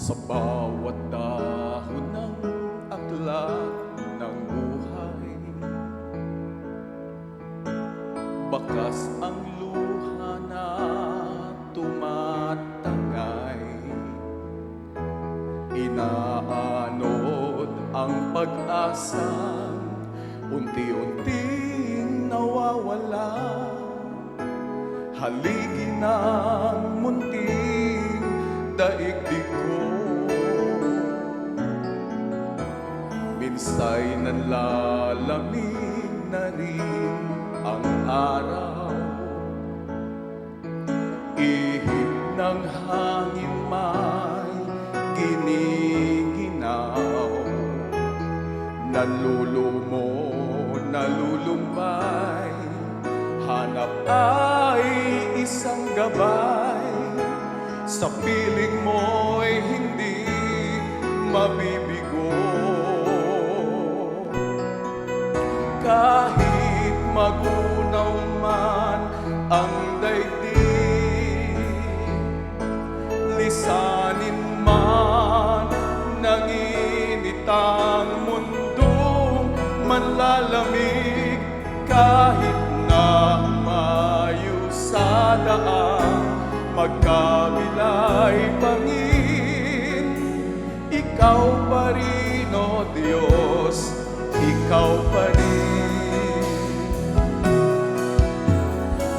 Sa bawat dahon ng aklat ng buhay, bakas ang luha na tumatangay. Inaanod ang pag-asang unti-unting nawawala. Haligi ng munting daigdig ko, minsa'y nanlalamig na rin ang araw. Ihip ng hangin may giniginaw, nalulumo, nalulumbay, hanap ay isang gabay. Sa piling mo'y hindi mabibigo, kahit magunaw man ang daigdig, lisanin man ng init ang mundong manlalamig. Kahit na umayo sa daan, magkabila'y bangin, ikaw pa rin, o Diyos, ikaw pa rin.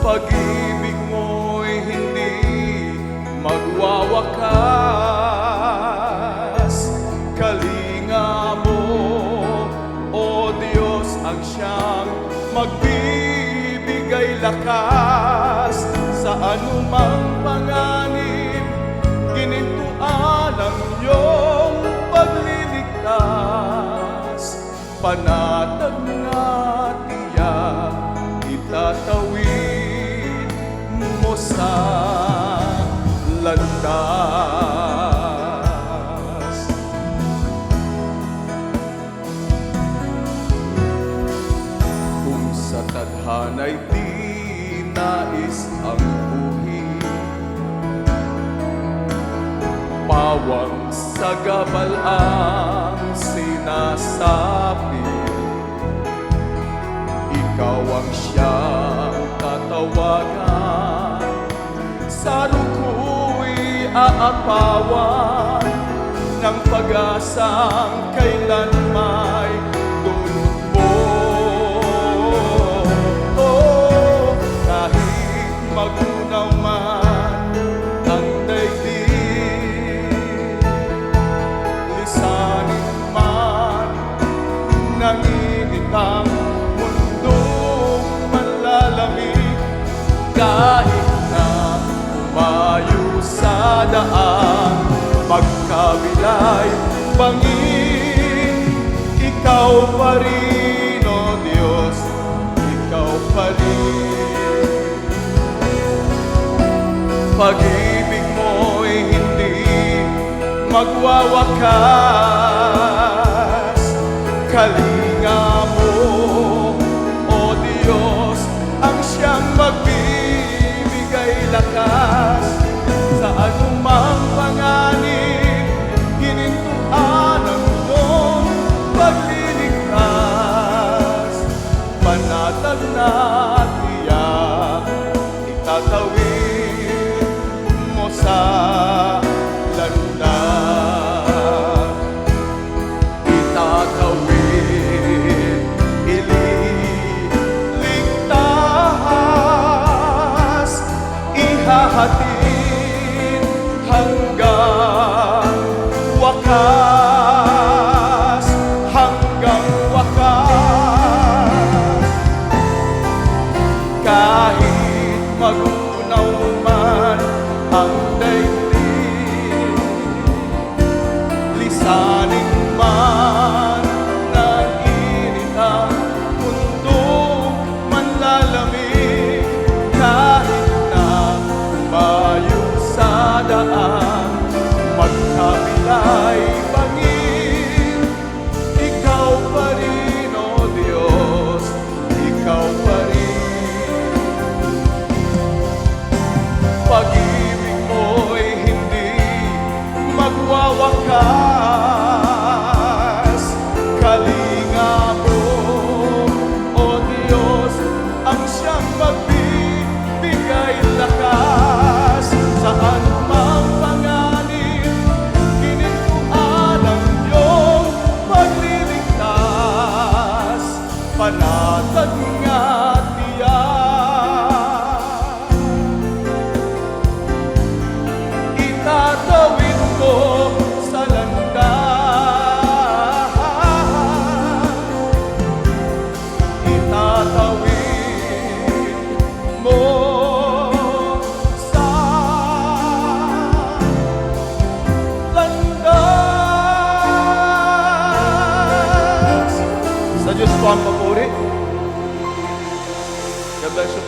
Pag-ibig mo'y hindi magwawakas, kalinga mo, o Diyos, ang siyang magbibigay lakas. Sa anumang panganib, ginintuan ang iyong pagliligtas. Panatag na tiyak, itatawid mo sa landas. Kung sa tadhana'y di nais ang buhi, pawang sa gabal ang sinasabi, ikaw ang siyang tatawagan. Sa ruko'y aapawan ng pag-asang kailan may dulot mo. Magunaw man ang daigdig, lisanin man ng init ang mundong manlalamig. Kahit na umayo sa daan, magkabila'y bangin, ikaw pa rin, o Diyos, ikaw pa rin. Pag-ibig mo'y hindi magwawakas, kalinga mo, o Diyos, ang siyang magbibigay lakas. Sa anumang panganib, ginintuan ang iyong pagliligtas. Panatag na tiyak, itatawid sa landas. Itatawid, ililigtas, ihahatid hanggang wakas, hanggang wakas. Kahit magunaw man ang daigdig, lisanin man ng init ang mundong manlalamig. Kahit na umayo sa daan, magkabila'y bangin, ikaw pa rin, o Diyos, ikaw pa rin. Sa Diyos po ang papuri. God bless you.